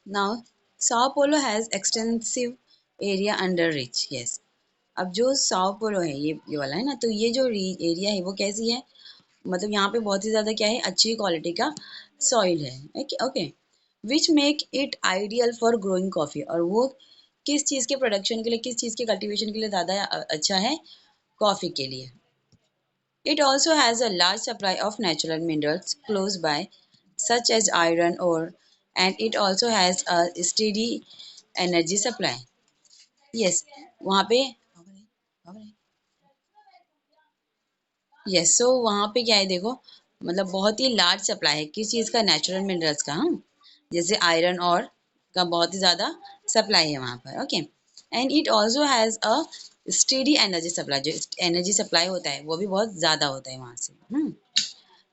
Now Sao Paulo has extensive area under rich, yes. अब जो Sao Paulo है, ये वाला है ना, तो ये जो एरिया है वो कैसी है, मतलब यहाँ पे बहुत ही ज़्यादा क्या है, अच्छी क्वालिटी का सॉइल है, okay okay, which make it ideal for growing coffee. और वो किस चीज़ के प्रोडक्शन के लिए, किस चीज़ के कल्टीवेशन के लिए ज़्यादा अच्छा है, कॉफ़ी के लिए। It also has a large supply of natural minerals close by, such as iron ore, and it also has a steady energy supply. Yes, वहाँ पे यस, सो वहाँ पे क्या है, देखो, मतलब बहुत ही लार्ज सप्लाई है किस चीज़ का, नेचुरल मिनरल्स का, हाँ, जैसे आयरन और का बहुत ही ज़्यादा सप्लाई है वहाँ पर, okay. And it also has a steady energy supply, जो एनर्जी सप्लाई होता है वो भी बहुत ज़्यादा होता है वहाँ से।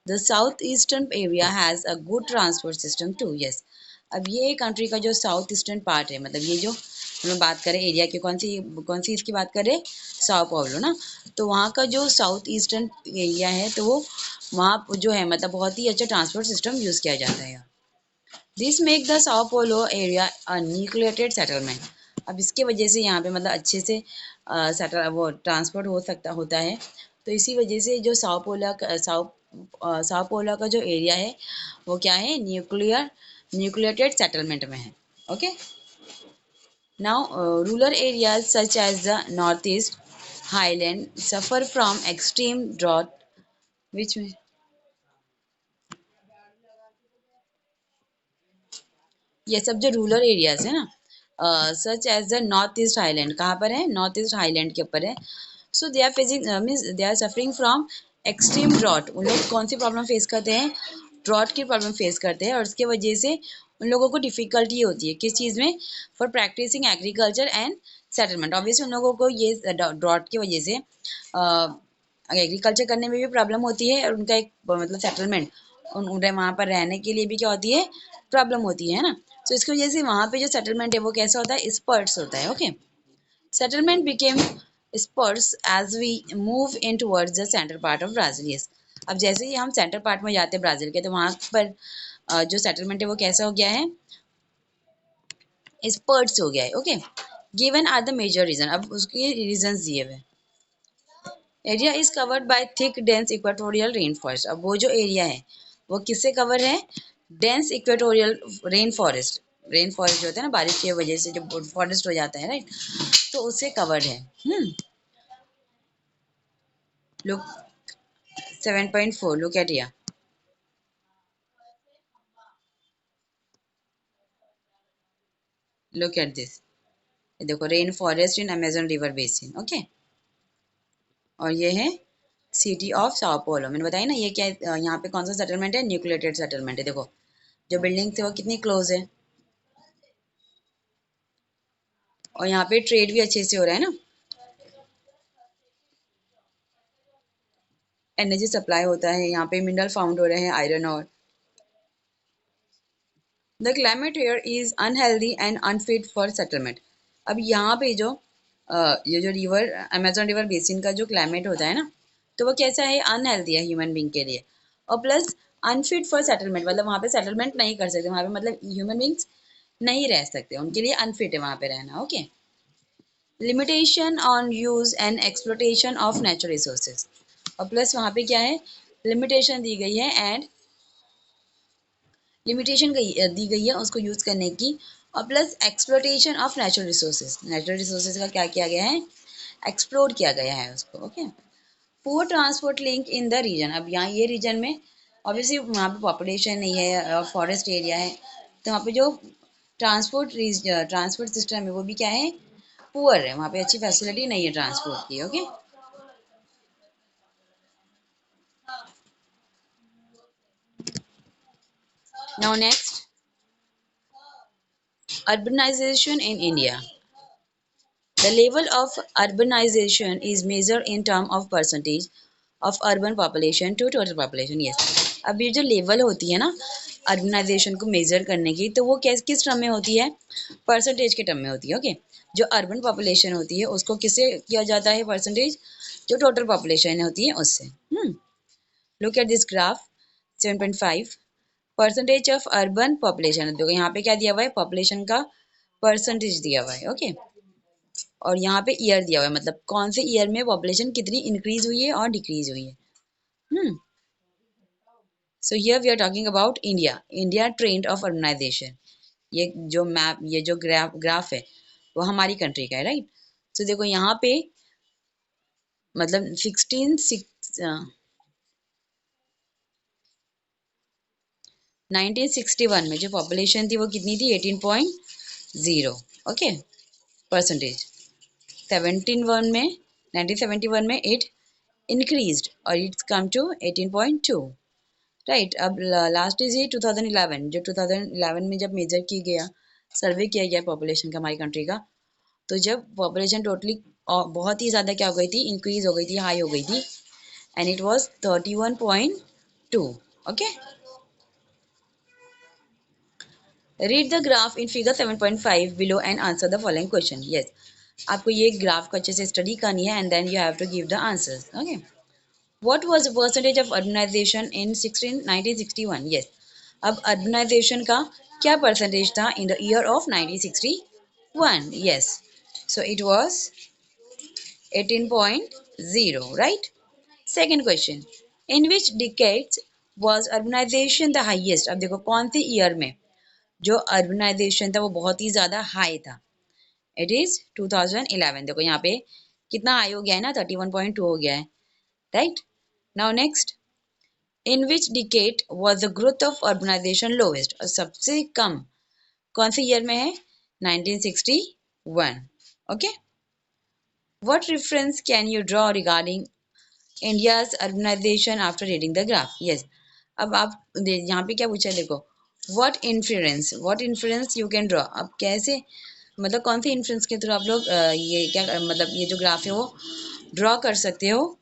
The south eastern area has a good transport system too, yes. अब ये कंट्री का जो साउथ ईस्टर्न पार्ट है, मतलब ये जो हम बात करें एरिया की, कौन सी इसकी बात करें, साओ पाउलो ना, तो वहाँ का जो साउथ ईस्टर्न एरिया है, तो वो वहाँ जो है, मतलब बहुत ही अच्छा ट्रांसपोर्ट सिस्टम यूज़ किया जाता है। This make the Sao Paulo area a nucleated settlement. अब इसके वजह से यहाँ पे मतलब अच्छे से सेटल वो ट्रांसपोर्ट होता है, तो इसी वजह से जो साओ पोलो का जो एरिया है वो क्या है, न्यूक्लिएटेड सेटलमेंट में है, okay. Now rural areas such as the north east highland suffer from extreme drought, which में ये सब जो रूरल एरियाज है ना, such as the north east highland, कहाँ पर है, नॉर्थ ईस्ट हाईलैंड के ऊपर है। So they are facing means they are suffering from extreme drought. उन लोग कौन सी प्रॉब्लम फेस करते हैं, ड्रॉट की प्रॉब्लम फेस करते हैं, और उसके वजह से उन लोगों को डिफिकल्टी होती है किस चीज़ में, for practicing agriculture and settlement. Obviously उन लोगों को ये ड्रॉट की वजह से एग्रीकल्चर करने में भी प्रॉब्लम होती है, और उनका एक मतलब सेटलमेंट, उन्हें वहाँ पर रहने के लिए भी क्या होती है, प्रॉब्लम होती है ना। तो इसकी वजह से वहाँ पे जो सेटलमेंट है वो कैसा होता है, स्पर्ट्स होता है, okay. Settlement became spurts as we move in towards the centre part of Brazil, yes. अब जैसे ही हम सेंटर पार्ट में जाते हैं ब्राज़ील के, तो वहाँ पर जो सेटलमेंट है वो कैसा हो गया है, स्पर्ट्स हो गया है, okay. Given are the major region, अब उसके रीजंस दिए हुए। Area is covered by thick dense equatorial rain forest. अब वो जो एरिया है वो किससे कवर है, डेंस इक्वेटोरियल रेन फॉरेस्ट जो होता है ना, बारिश की वजह से जो फॉरेस्ट हो जाता है, राइट, तो उससे कवर्ड है। Look 7.4, look at here, look at this, देखो, rain forest in Amazon river basin, okay. और ये है सिटी ऑफ साओ पोलो, मैंने बताया ना, ये क्या है, यहाँ पे कौन सा सेटलमेंट है, न्यूक्लिएटेड सेटलमेंट है। देखो जो बिल्डिंग थी वो कितनी क्लोज है, और यहाँ पे ट्रेड भी अच्छे से हो रहा है ना, एनर्जी सप्लाई होता है, यहाँ पे मिनरल फाउंड हो रहे हैं, आयरन और। The climate here is unhealthy and unfit for settlement. अब यहाँ पे जो ये जो रिवर, अमेजन रिवर बेसिन का जो क्लाइमेट होता है ना, तो वो कैसा है, अनहेल्दी है ह्यूमन बींग के लिए, और प्लस अनफिट फॉर सेटलमेंट, मतलब वहाँ पे सेटलमेंट नहीं कर सकते, वहाँ पे मतलब ह्यूमन बींग्स नहीं रह सकते, उनके लिए अनफिट है वहाँ पे रहना, okay. Limitation on use and exploitation of natural resources, और प्लस वहाँ पे क्या है, लिमिटेशन दी गई है, एंड दी गई है उसको यूज़ करने की, और plus exploitation of natural resources का क्या किया गया है, एक्सप्लोर किया गया है उसको, okay. Poor transport link in the region, अब यहाँ ये रीजन में ऑब्वियसली वहाँ पे पॉपुलेशन नहीं है और फॉरेस्ट एरिया है, तो वहाँ पे जो ट्रांसपोर्ट सिस्टम है वो भी क्या है, पुअर है, वहाँ पे अच्छी फैसिलिटी नहीं है ट्रांसपोर्ट की, okay. Now next, urbanization in India. The level of urbanization is measured in terms of percentage of urban population to total population. Yes. अब ये जो लेवल होती है ना अर्बनाइजेशन को मेजर करने की, तो वो किस टर्म में होती है, परसेंटेज के टर्म में होती है, ओके। जो अर्बन पॉपुलेशन होती है उसको किससे किया जाता है परसेंटेज, जो टोटल पॉपुलेशन होती है उससे। Look at this graph 7.5, percentage of urban population, देखो यहाँ पे क्या दिया हुआ है, पॉपुलेशन का परसेंटेज दिया हुआ है, ओके। और यहाँ पे ईयर दिया हुआ है, मतलब कौन से ईयर में पॉपुलेशन कितनी इंक्रीज हुई है और डिक्रीज हुई है। So here we are talking about India, India trend of urbanisation. ये जो मैप, ये जो ग्राफ है वो हमारी कंट्री का है, राइट। तो देखो यहाँ पे मतलब 1961 में जो पॉपुलेशन थी वो कितनी थी, 18.0, ओके, परसेंटेज। 17 में 1971 में इट इंक्रीज्ड और इट्स कम टू 18.2, राइट। अब लास्ट इज ये 2011, जो 2011 में जब मेजर की गया, सर्वे किया गया पॉपुलेशन का हमारी कंट्री का, तो जब पॉपुलेशन टोटली बहुत ही ज़्यादा क्या हो गई थी, इंक्रीज हो गई थी, हाई हो गई थी, and it was 31.2, okay. Read the graph in figure 7.5 below and answer the following question. Yes, आपको ये ग्राफ को अच्छे से स्टडी करनी है and then you have to give the answers, okay. What was the percentage of urbanization in 1961? Yes. अब urbanization का क्या percentage था in the year of 1961? Yes. So it was 18.0, right? Second question. In which decades was urbanization the highest? अब देखो कौन से year में जो urbanization था वो बहुत ही ज़्यादा हाई था। It is 2011। देखो यहाँ पे कितना हाई हो गया है ना, 31.2 हो गया है, right? Now next. In which decade was the growth of urbanization lowest? और सबसे कम कौन से ईयर में है, 1961, okay. What reference can you draw regarding India's urbanization after reading the graph? Yes. अब आप यहाँ पे क्या पूछा है, देखो what inference you can draw। अब कैसे मतलब कौन से इन्फ्लुएंस के थ्रू आप लोग ये क्या मतलब ये जो ग्राफ है वो ड्रॉ कर सकते हो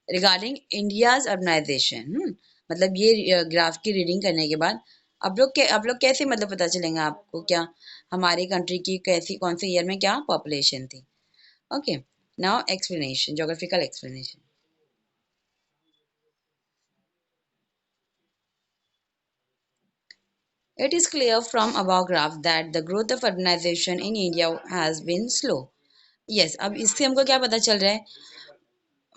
रिगार्डिंग इंडियाज अर्बनाइजेशन। मतलब ये ग्राफ की रीडिंग करने के बाद आप लोग कैसे मतलब पता चलेंगे आपको क्या हमारी कंट्री की कैसी कौन से ईयर में क्या पॉपुलेशन थी, okay. Now explanation, geographical explanation. It is clear from above graph that the growth of urbanization in India has been slow. Yes, अब इससे हमको क्या पता चल रहा है,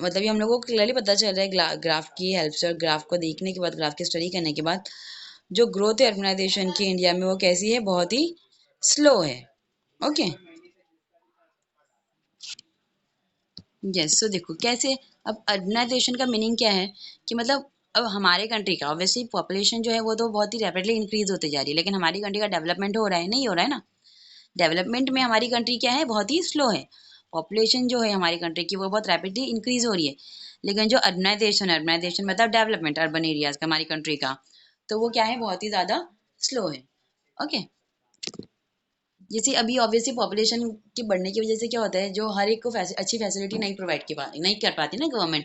मतलब ये हम लोगों को क्लियरली पता चल रहा है ग्राफ की हेल्प से और ग्राफ को देखने के बाद, ग्राफ की स्टडी करने के बाद, जो ग्रोथ है अर्बनाइजेशन की इंडिया में वो कैसी है, बहुत ही स्लो है, ओके। यस, सो देखो कैसे, अब अर्बनाइजेशन का मीनिंग क्या है कि मतलब अब हमारे कंट्री का ऑब्वियसली पॉपुलेशन जो है वो तो बहुत ही रैपिडली इंक्रीज होते जा रही है, लेकिन हमारी कंट्री का डेवलपमेंट हो रहा है, नहीं हो रहा है ना। डेवलपमेंट में हमारी कंट्री क्या है, बहुत ही स्लो है। पॉपुलेशन जो है हमारी कंट्री की वो बहुत रैपिडली इंक्रीज हो रही है, लेकिन जो अर्बनाइजेशन, अर्बनाइजेशन मतलब डेवलपमेंट अर्बन एरियाज का हमारी कंट्री का, तो वो क्या है, बहुत ही ज़्यादा स्लो है, ओके। जैसे अभी ऑब्वियसली पॉपुलेशन के बढ़ने की वजह से क्या होता है, जो हर एक को अच्छी फैसिलिटी नहीं प्रोवाइड की नहीं कर पाती ना गवर्नमेंट।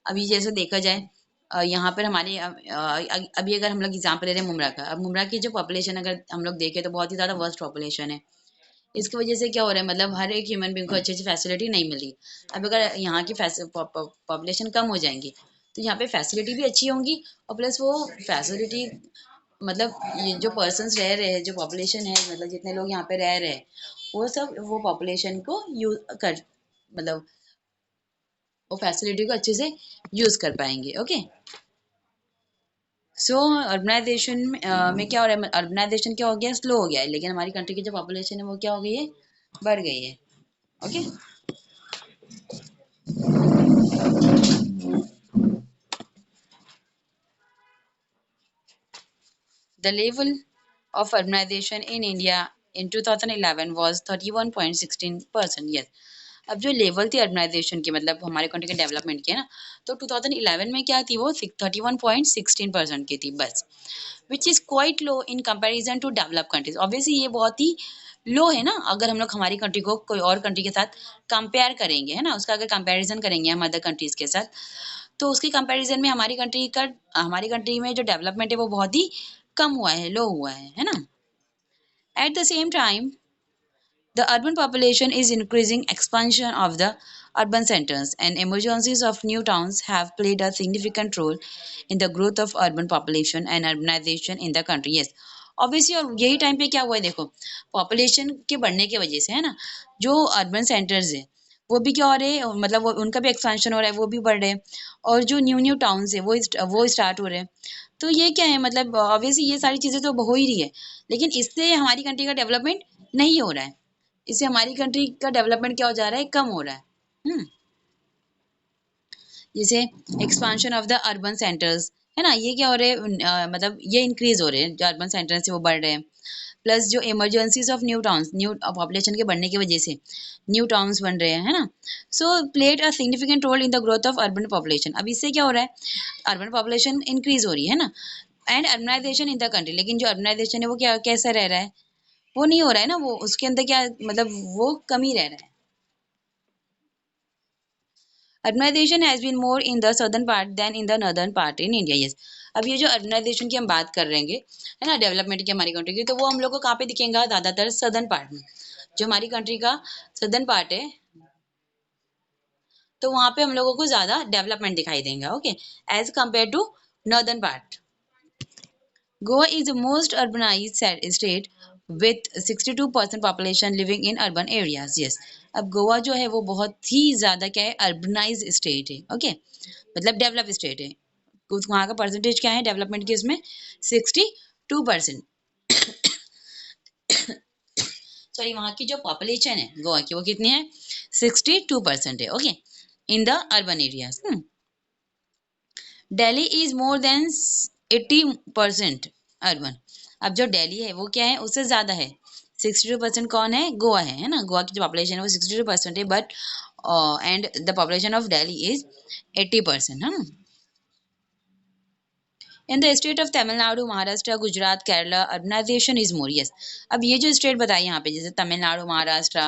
अभी जैसे देखा जाए यहाँ पर हमारे अभी अगर हम लोग एग्जाम्पल ले रहे हैं मुमरा का, अब मुमरा की जो पॉपुलेशन अगर हम लोग देखें तो बहुत ही ज़्यादा वर्स्ट पॉपुलेशन है। इसकी वजह से क्या हो रहा है, मतलब हर एक ह्यूमन बींग को अच्छी अच्छी फैसिलिटी नहीं मिल रही। अब अगर यहाँ की पॉपुलेशन कम हो जाएंगी तो यहाँ पे फैसिलिटी भी अच्छी होंगी, और प्लस वो फैसिलिटी मतलब ये जो पर्सन्स रह रहे हैं, जो पॉपुलेशन है, मतलब जितने लोग यहाँ पे रह रहे हैं, वो सब वो पॉपुलेशन को यूज कर मतलब वो फैसिलिटी को अच्छे से यूज कर पाएंगे, ओके। सो अर्बनाइजेशन में क्या हो रहा है, अर्बनाइजेशन क्या हो गया, स्लो हो गया है, लेकिन हमारी कंट्री की जो पॉपुलेशन है वो क्या हो गई है, बढ़ गई है, okay. The level of urbanization in India in 2011 was 31.16%. Yes. अब जो लेवल थी अर्बनाइजेशन की, मतलब हमारे कंट्री के डेवलपमेंट की है ना, तो 2011 में क्या थी, वो 31.16% की थी बस, which is quite low in comparison to develop countries. Obviously ये बहुत ही लो है ना, अगर हम लोग हमारी कंट्री को कोई और कंट्री के साथ कंपेयर करेंगे, है ना, उसका अगर कंपैरिजन करेंगे हम अदर कंट्रीज के साथ, तो उसके कंपैरिजन में हमारी कंट्री में जो डेवलपमेंट है वो बहुत ही कम हुआ है, लो हुआ है ना। At the same time the urban population is increasing, expansion of the urban centers and emergencies of new towns have played a significant role in the growth of urban population and urbanization in the country. Yes, obviously, और यही time पे क्या हुआ है देखो, population के बढ़ने की वजह से, है ना, जो अर्बन सेंटर्स है वो भी क्या हो रहे हैं, मतलब उनका भी एक्सपेंशन हो रहा है, वो भी बढ़ रहे हैं, और जो न्यू न्यू टाउन्स है वो स्टार्ट हो रहे हैं। तो ये क्या है, मतलब ऑब्वियसली ये सारी चीज़ें तो हो ही रही है, लेकिन इससे हमारी कंट्री का डेवलपमेंट नहीं हो रहा है। इससे हमारी कंट्री का डेवलपमेंट क्या हो जा रहा है, कम हो रहा है। जैसे expansion of the urban centres, है ना, ये क्या हो रहे हैं, मतलब ये इंक्रीज हो रहे हैं, जो अर्बन सेंटर्स है वो बढ़ रहे हैं। प्लस जो emergencies of new towns, new population के बढ़ने की वजह से न्यू टाउन्स बन रहे हैं, है ना, so played a significant role in the growth of urban population. अब इससे क्या हो रहा है, अर्बन पॉपुलेशन इंक्रीज हो रही है ना, and urbanisation in the country, लेकिन जो अर्बनाइजेशन है वो क्या कैसा रह रहा है, वो नहीं हो रहा है ना, वो उसके अंदर क्या, मतलब वो कमी रह रहा है। Urbanization has been more in the southern part than in the northern part in India. Yes, अब ये जो अर्बनाइजेशन की हम बात कर रहे हैं, है ना, डेवलपमेंट की हमारी कंट्री की, तो वो हम लोग को कहाँ पे दिखेगा, ज़्यादातर सदर्न पार्ट में। जो हमारी कंट्री का सदर्न पार्ट है, तो वहाँ पे हम लोगों को ज़्यादा डेवलपमेंट दिखाई देगा, okay, as compare to northern part. Goa is the most urbanized state with 62% population living in urban areas. Yes, अब गोवा जो है वो बहुत ही ज़्यादा क्या है, अर्बनाइज स्टेट है, ओके, मतलब डेवलप स्टेट है। कुछ वहाँ का परसेंटेज क्या है डेवलपमेंट की, इसमें 62%। सॉरी, वहाँ की जो पॉपुलेशन है गोवा की वो कितनी है, 62% है, okay, in the urban areas. Delhi is more than 80% urban. अब जो दिल्ली है वो क्या है, उससे ज़्यादा है, 62% कौन है, गोवा है ना, गोवा की जो पॉपुलेशन है वो 62% है, but and the population of Delhi is 80%, है ना। In the state of Tamil Nadu, Maharashtra, Gujarat, Kerala, urbanization is more. Yes, अब ये जो स्टेट बताई यहाँ पे, जैसे तमिलनाडु, महाराष्ट्र,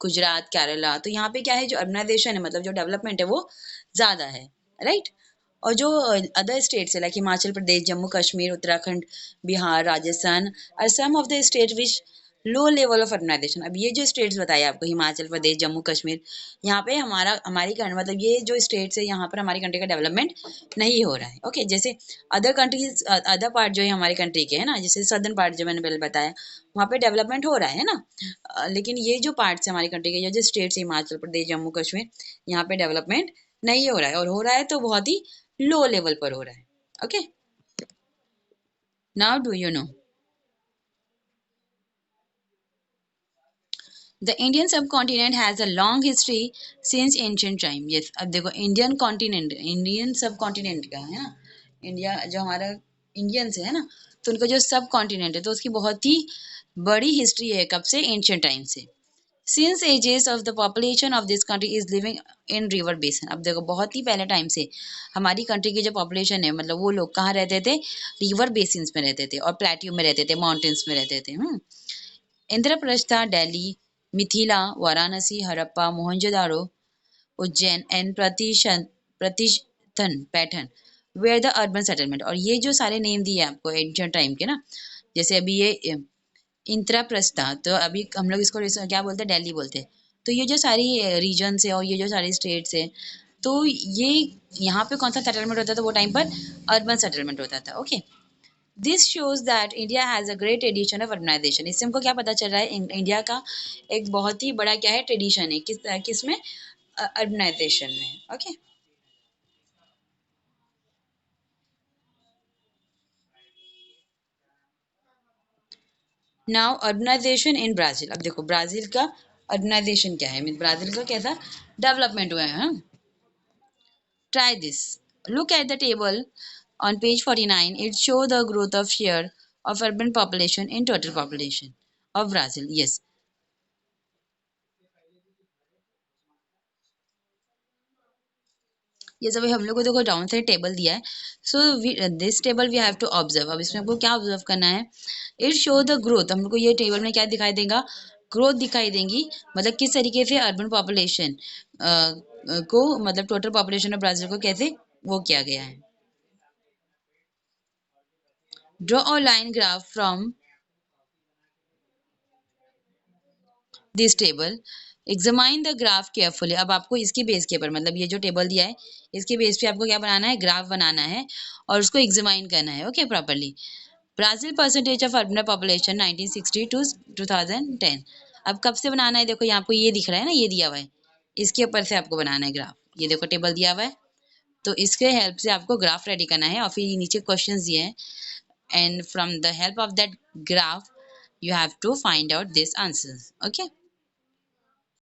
गुजरात, केरला, तो यहाँ पे क्या है, जो अर्बनाइजेशन है, मतलब जो डेवलपमेंट है वो ज़्यादा है, राइट। और जो अदर स्टेट्स है, like Himachal Pradesh, Jammu Kashmir, Uttarakhand, Bihar, Rajasthan, are some of the state which low level of urbanization. अब ये जो स्टेट्स बताए आपको, हिमाचल प्रदेश, जम्मू कश्मीर, यहाँ पे हमारी मतलब ये जो स्टेट्स है यहाँ पर हमारी कंट्री का डेवलपमेंट नहीं हो रहा है, ओके। जैसे अदर कंट्रीज, अदर पार्ट जो है हमारी कंट्री के, है ना, जैसे सदर्न पार्ट जो मैंने पहले बताया, वहाँ पे डेवलपमेंट हो रहा है ना, लेकिन ये जो पार्ट्स है हमारी कंट्री के, जो स्टेट्स है हिमाचल प्रदेश, जम्मू कश्मीर, यहाँ पे डेवलपमेंट नहीं हो रहा है, और हो रहा है तो बहुत ही लो लेवल पर हो रहा है, okay. Now do you know the Indian subcontinent has a long history since ancient time. Yes, अब देखो Indian continent, Indian subcontinent का है ना, इंडिया जो हमारा इंडियंस है ना, तो उनका जो सब कॉन्टिनेंट है तो उसकी बहुत ही बड़ी हिस्ट्री है, कब से, एंशिएंट टाइम से। Since ages of the population of this country is living in river basin. अब देखो बहुत ही पहले टाइम से हमारी कंट्री की जो पॉपुलेशन है, मतलब वो लोग कहाँ रहते थे, रिवर बेसिन्स में रहते थे, और प्लेट्यू में रहते थे, माउंटेन्स में रहते थे। Indraprastha, Delhi, Mithila, Varanasi, Harappa, Mohenjodaro, Ujjain and Pratishthan Paithan where the urban settlement. और ये जो सारे नेम दिए आपको एंशिएंट टाइम के ना, जैसे अभी ये इंद्रप्रस्थ, तो अभी हम लोग इसको क्या बोलते हैं, दिल्ली बोलते हैं। तो ये जो सारी रीजन्स है और ये जो सारी स्टेट्स है, तो ये यहाँ पे कौन सा सेटलमेंट होता था, वो टाइम पर अर्बन सेटलमेंट होता था, okay. This shows that India has a great tradition of urbanization. इससे हमको क्या पता चल रहा है, इंडिया का एक बहुत ही बड़ा क्या है, ट्रेडिशन है, किस में, अर्बनाइजेशन में, okay. Now urbanization in Brazil. अब देखो ब्राज़ील का अर्बनाइजेशन क्या है, मीन ब्राज़ील का कैसा डेवलपमेंट हुआ है, हाँ? Try this. Look at the table on page 49. It shows the growth of share of urban population in total population of Brazil. Yes. ये सब हम लोग को देखो डाउन साइड टेबल दिया है, so this table we have to observe. अब इसमें हमको क्या ऑब्जर्व करना है, इट शो द ग्रोथ। हम लोग को ये टेबल में क्या दिखाई देगा, ग्रोथ दिखाई देंगी, मतलब किस तरीके से अर्बन पॉपुलेशन को, मतलब टोटल पॉपुलेशन ऑफ ब्राजील को कैसे वो किया गया है। Draw a line graph from this table. Examine the graph carefully. अब आपको इसके बेस के ऊपर, मतलब ये जो टेबल दिया है इसके बेस पे आपको क्या बनाना है, ग्राफ बनाना है और उसको एग्जामाइन करना है, okay, properly. Brazil percentage of urban population 1960 to 2010। अब कब से बनाना है, देखो यहाँ आपको ये दिख रहा है ना, ये दिया हुआ है, इसके ऊपर से आपको बनाना है ग्राफ। ये देखो टेबल दिया हुआ है, तो इसके हेल्प से आपको ग्राफ रेडी करना है और फिर नीचे क्वेश्चंस दिए हैं, and from the help of that graph you have to find out these answers, okay?